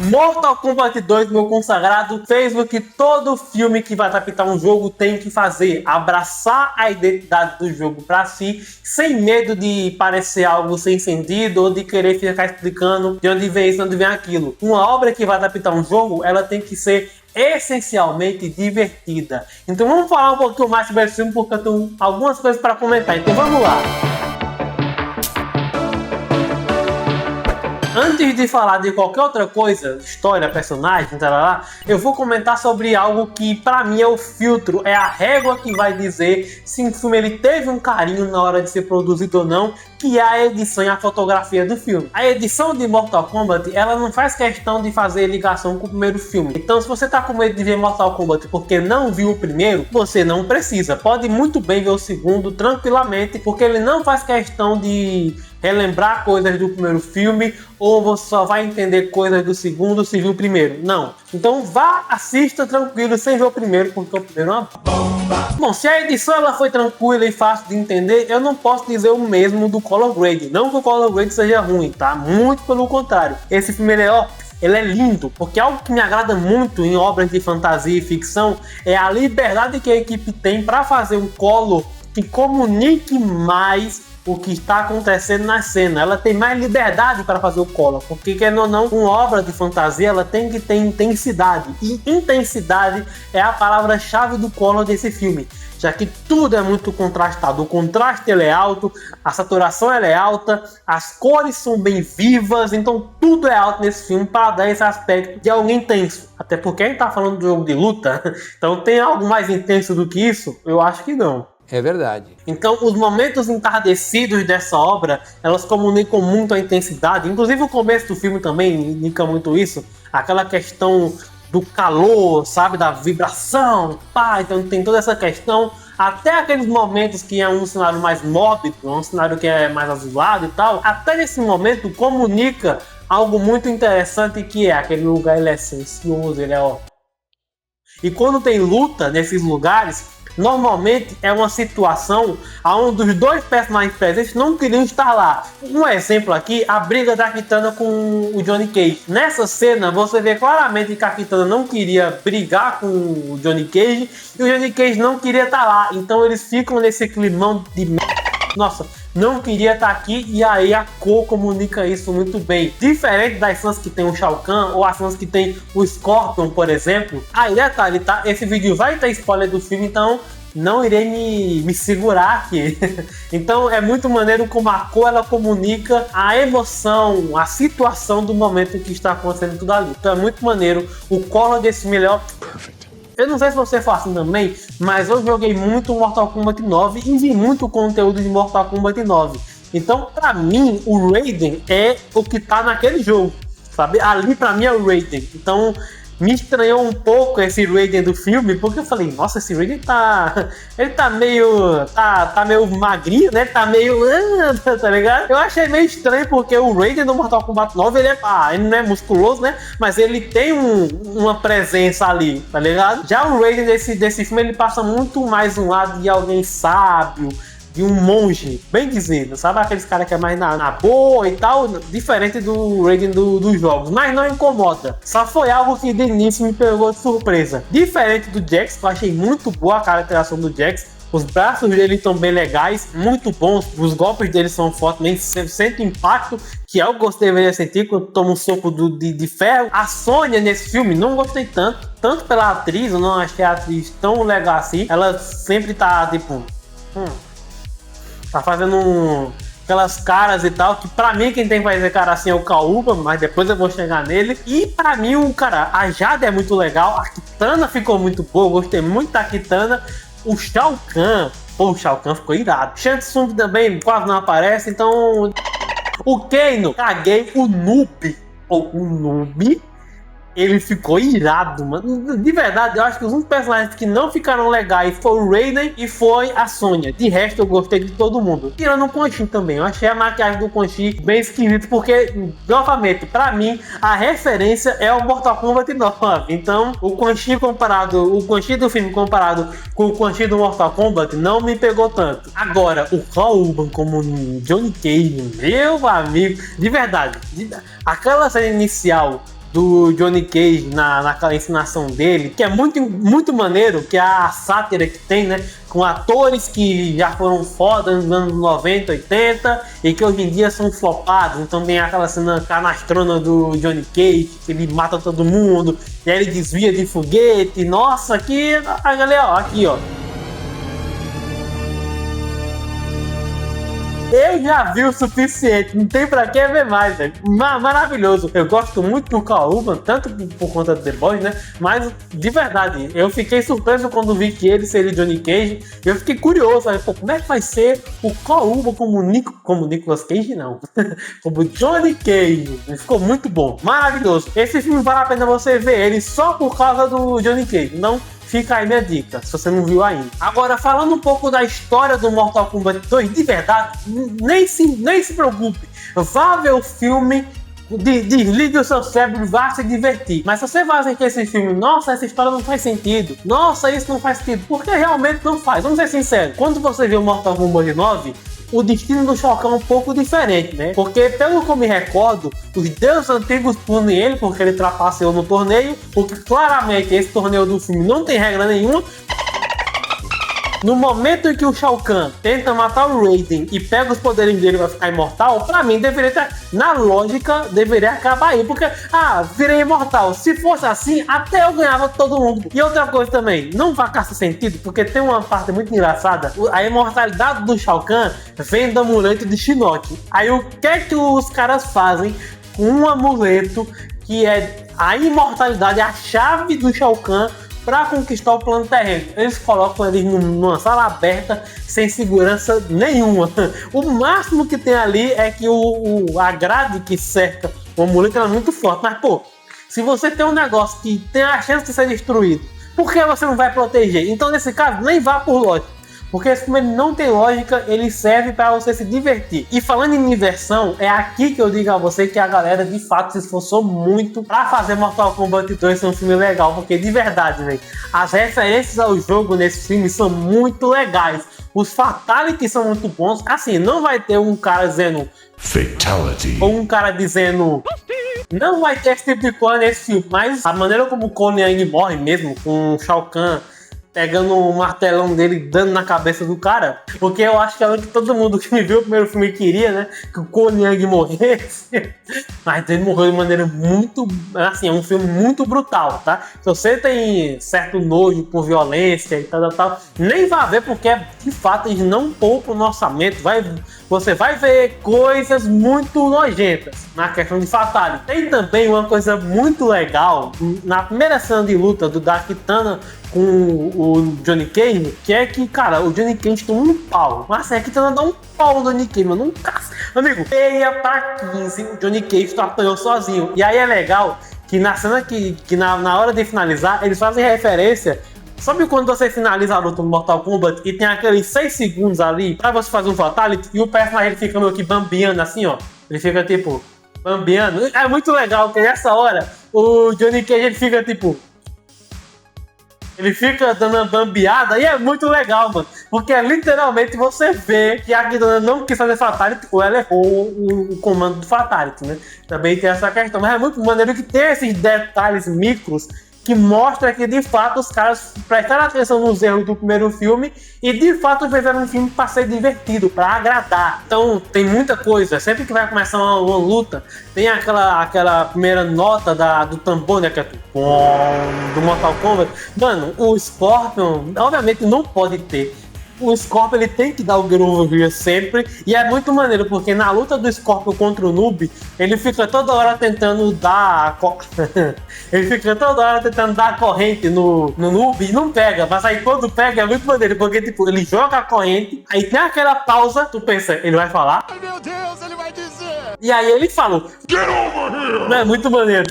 Mortal Kombat 2, meu consagrado, fez o que todo filme que vai adaptar um jogo tem que fazer: abraçar a identidade do jogo para si, sem medo de parecer algo sem sentido ou de querer ficar explicando de onde vem isso, de onde vem aquilo. Uma obra que vai adaptar um jogo, ela tem que ser essencialmente divertida. Então vamos falar um pouquinho mais sobre esse filme, porque eu tenho algumas coisas para comentar. Então vamos lá. Antes de falar de qualquer outra coisa, história, personagem, eu vou comentar sobre algo que pra mim é o filtro, é a régua que vai dizer se um filme ele teve um carinho na hora de ser produzido ou não, que é a edição e a fotografia do filme. A edição de Mortal Kombat, ela não faz questão de fazer ligação com o primeiro filme. Então, se você tá com medo de ver Mortal Kombat porque não viu o primeiro, você não precisa. Pode muito bem ver o segundo tranquilamente, porque ele não faz questão de relembrar coisas do primeiro filme, ou você só vai entender coisas do segundo se viu o primeiro. Não. Então vá, assista tranquilo sem ver o primeiro, porque o primeiro é uma bomba. Bom, se a edição ela foi tranquila e fácil de entender, eu não posso dizer o mesmo do Color Grade. Não que o Color Grade seja ruim, tá? Muito pelo contrário. Esse filme ele é lindo, porque algo que me agrada muito em obras de fantasia e ficção é a liberdade que a equipe tem para fazer um color que comunique mais o que está acontecendo na cena. Ela tem mais liberdade para fazer o color, porque querendo ou não, uma obra de fantasia ela tem que ter intensidade, e intensidade é a palavra-chave do color desse filme, já que tudo é muito contrastado. O contraste ele é alto, a saturação ela é alta, as cores são bem vivas, então tudo é alto nesse filme para dar esse aspecto de algo intenso. Até porque a gente tá falando de jogo de luta, então tem algo mais intenso do que isso? Eu acho que não. É verdade. Então, os momentos entardecidos dessa obra, elas comunicam muito a intensidade. Inclusive, o começo do filme também indica muito isso. Aquela questão do calor, sabe? Da vibração, pá. Então, tem toda essa questão. Até aqueles momentos que é um cenário mais mórbido, um cenário que é mais azulado e tal. Até nesse momento, comunica algo muito interessante, que é aquele lugar, ele é silencioso, ele é E quando tem luta nesses lugares, normalmente é uma situação onde os dois personagens presentes não queriam estar lá. Um exemplo aqui, a briga da Kitana com o Johnny Cage. Nessa cena você vê claramente que a Kitana não queria brigar com o Johnny Cage e o Johnny Cage não queria estar lá. Então eles ficam nesse climão de nossa, não queria estar aqui, e aí a cor comunica isso muito bem. Diferente das cenas que tem o Shao Kahn ou as cenas que tem o Scorpion, por exemplo. Aí detalhe, tá? Esse vídeo vai ter spoiler do filme, então não irei me segurar aqui. Então é muito maneiro como a cor ela comunica a emoção, a situação do momento que está acontecendo tudo ali. Então é muito maneiro. O color desse melhor. Eu não sei se você faz assim também, mas eu joguei muito Mortal Kombat 9 e vi muito conteúdo de Mortal Kombat 9. Então, pra mim, o Raiden é o que tá naquele jogo, sabe? Ali, pra mim, é o Raiden. Então, me estranhou um pouco esse Raiden do filme, porque eu falei, nossa, esse Raiden tá... Ele tá meio... Tá meio magrinho, né? Tá meio... Tá ligado? Eu achei meio estranho, porque o Raiden do Mortal Kombat 9, ele não é musculoso, né? Mas ele tem uma presença ali, tá ligado? Já o Raiden desse filme, ele passa muito mais um lado de alguém sábio, de um monge, bem dizendo, sabe? Aqueles caras que é mais na boa e tal, diferente do Raiden dos jogos, mas não incomoda. Só foi algo que de início me pegou de surpresa. Diferente do Jax, que eu achei muito boa a caracterização do Jax. Os braços dele estão bem legais, muito bons, os golpes dele são fortes, nem sente impacto, que é o que você deveria sentir quando toma um soco de ferro. A Sonya nesse filme, não gostei tanto pela atriz, eu não achei a atriz tão legal assim. Ela sempre tá tipo... tá fazendo aquelas caras e tal, que pra mim quem tem que fazer cara assim é o Kaúba, mas depois eu vou chegar nele. E pra mim, a Jade é muito legal, a Kitana ficou muito boa, eu gostei muito da Kitana. O Shao Kahn, o Shao Kahn ficou irado. Shang Tsung também quase não aparece, então... O Kano, caguei, o Noob, ele ficou irado, mano. De verdade, eu acho que os únicos personagens que não ficaram legais foi o Raiden e foi a Sonya. De resto, eu gostei de todo mundo. Tirando o Quan Chi também. Eu achei a maquiagem do Quan Chi bem esquisita, porque, novamente, pra mim, a referência é o Mortal Kombat 9. Então, o Quan Chi do filme comparado com o Quan Chi do Mortal Kombat não me pegou tanto. Agora, o Paul Urban como Johnny Cage, meu amigo, de verdade, aquela cena inicial do Johnny Cage naquela encenação dele, que é muito maneiro, que é a sátira que tem, né? Com atores que já foram foda nos anos 90, 80 e que hoje em dia são flopados. Então tem aquela cena canastrona do Johnny Cage, que ele mata todo mundo, e aí ele desvia de foguete. Nossa, aqui, a galera, ó, aqui, ó. Eu já vi o suficiente, não tem pra que ver mais, velho. Maravilhoso. Eu gosto muito do Karl Urban, tanto por conta do The Boys, né? Mas, de verdade, eu fiquei surpreso quando vi que ele seria Johnny Cage. Eu fiquei curioso, né? Pô, como é que vai ser o Karl Urban como Nicolas Cage, não. Como Johnny Cage. Ficou muito bom, maravilhoso. Esse filme vale a pena você ver ele só por causa do Johnny Cage, não. Fica aí minha dica, se você não viu ainda. Agora, falando um pouco da história do Mortal Kombat 2, de verdade, nem se preocupe. Vá ver o filme, desligue o seu cérebro e vá se divertir. Mas se você vai ver que esse filme, nossa, essa história não faz sentido, nossa, isso não faz sentido, porque realmente não faz. Vamos ser sinceros, quando você vê o Mortal Kombat 9, o destino do Shao Kahn é um pouco diferente, né? Porque, pelo que eu me recordo, os deuses antigos punem ele porque ele trapaceou no torneio, porque claramente esse torneio do filme não tem regra nenhuma. No momento em que o Shao Kahn tenta matar o Raiden e pega os poderes dele pra ficar imortal, pra mim deveria ter, na lógica, deveria acabar aí, porque, virei imortal. Se fosse assim, até eu ganhava todo mundo. E outra coisa também, não vai caçar sentido, porque tem uma parte muito engraçada, a imortalidade do Shao Kahn vem do amuleto de Shinnok. Aí o que é que os caras fazem com um amuleto que é a imortalidade, a chave do Shao Kahn para conquistar o plano terreno? Eles colocam eles numa sala aberta sem segurança nenhuma. O máximo que tem ali é que a grade que cerca o amuleto é muito forte. Mas, pô, se você tem um negócio que tem a chance de ser destruído, por que você não vai proteger? Então, nesse caso, nem vá por lógica. Porque esse filme não tem lógica, ele serve para você se divertir. E falando em diversão, é aqui que eu digo a você que a galera de fato se esforçou muito para fazer Mortal Kombat 2 ser um filme legal. Porque de verdade, velho, as referências ao jogo nesse filme são muito legais. Os fatalities são muito bons. Assim, não vai ter um cara dizendo Fatality ou um cara dizendo... Não vai ter esse tipo de coisa nesse filme. Mas a maneira como o Kuo Liang morre mesmo, com o Shao Kahn pegando o martelão dele, dando na cabeça do cara, porque eu acho que é o que todo mundo que viu o primeiro filme queria, né, que o Kuo Liang morresse, mas ele morreu de maneira muito, assim, é um filme muito brutal, tá? Se você tem certo nojo por violência e tal, nem vá ver, porque de fato eles não poupam no orçamento, você vai ver coisas muito nojentas na questão de fatality. Tem também uma coisa muito legal, na primeira cena de luta do Dark Kitana com o Johnny Cage, que é que, cara, o Johnny Cage toma um pau. Mas é que tá dando um pau no Johnny Cage, mano. Amigo, meia pra 15, o Johnny Cage apanhou sozinho. E aí é legal que na cena que na hora de finalizar, eles fazem referência. Sabe quando você finaliza a luta no Mortal Kombat e tem aqueles 6 segundos ali pra você fazer um fatality e o personagem fica meio que bambeando assim, ó. Ele fica tipo, bambeando. É muito legal, porque nessa hora o Johnny Cage ele fica tipo... Ele fica dando uma bambeada e é muito legal, mano. Porque literalmente você vê que a Kitana não quis fazer Fatality ou ela errou o comando do Fatality, né? Também tem essa questão. Mas é muito maneiro que tem esses detalhes micros que mostra que de fato os caras prestaram atenção nos erros do primeiro filme e de fato fizeram um filme para ser divertido, para agradar. Então tem muita coisa, sempre que vai começar uma luta, tem aquela primeira nota do tambor, né, que é do Mortal Kombat. Mano, o Scorpion, obviamente não pode ter. O Scorpion ele tem que dar o Groove sempre, e é muito maneiro porque na luta do Scorpion contra o Noob, ele fica toda hora tentando dar ele fica toda hora tentando dar a corrente no Noob e não pega, mas aí quando pega é muito maneiro porque tipo, ele joga a corrente, aí tem aquela pausa, tu pensa, ele vai falar? Ai meu Deus, ele vai dizer! E aí ele falou, Get over here! Não, é muito maneiro,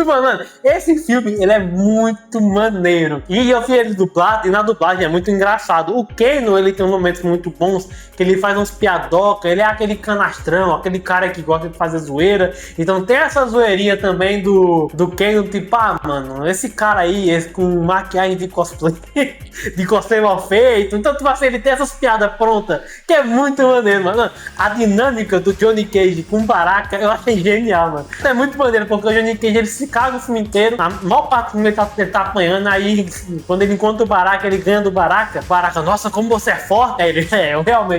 mano. Esse filme, ele é muito maneiro. E eu vi ele dublado, e na dublagem é muito engraçado. O Kano, ele tem momentos muito bons, que ele faz uns piadoca, ele é aquele canastrão, aquele cara que gosta de fazer zoeira. Então tem essa zoeirinha também do Kano, tipo, mano, esse cara aí, com maquiagem de cosplay, de cosplay mal feito. Então, tipo assim, ele tem essas piadas prontas, que é muito maneiro, mano. A dinâmica do Johnny Cage com Baraka, eu achei genial, mano. É muito maneiro, porque o Johnny Cage ele se caga o filme inteiro, a maior parte do filme ele tá apanhando, aí quando ele encontra o Baraka, ele ganha do Baraka. Baraka, nossa, como você é forte! Aí ele,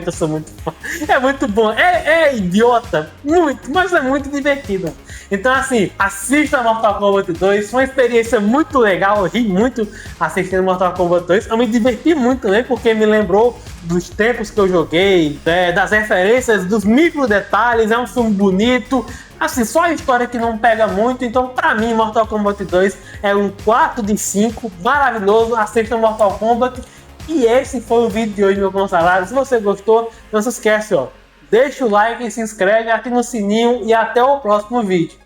eu sou muito forte. É muito bom, é idiota, muito, mas é muito divertido. Então, assim, assista Mortal Kombat 2, foi uma experiência muito legal, eu ri muito assistindo Mortal Kombat 2, eu me diverti muito também, porque me lembrou dos tempos que eu joguei, das referências, dos micro detalhes, é um filme bonito, assim, só a história que não pega muito, então pra mim Mortal Kombat 2 é um 4 de 5, maravilhoso, assista Mortal Kombat, e esse foi o vídeo de hoje, meu consagrado. Se você gostou, não se esquece, ó, deixa o like, se inscreve, ativa o sininho e até o próximo vídeo.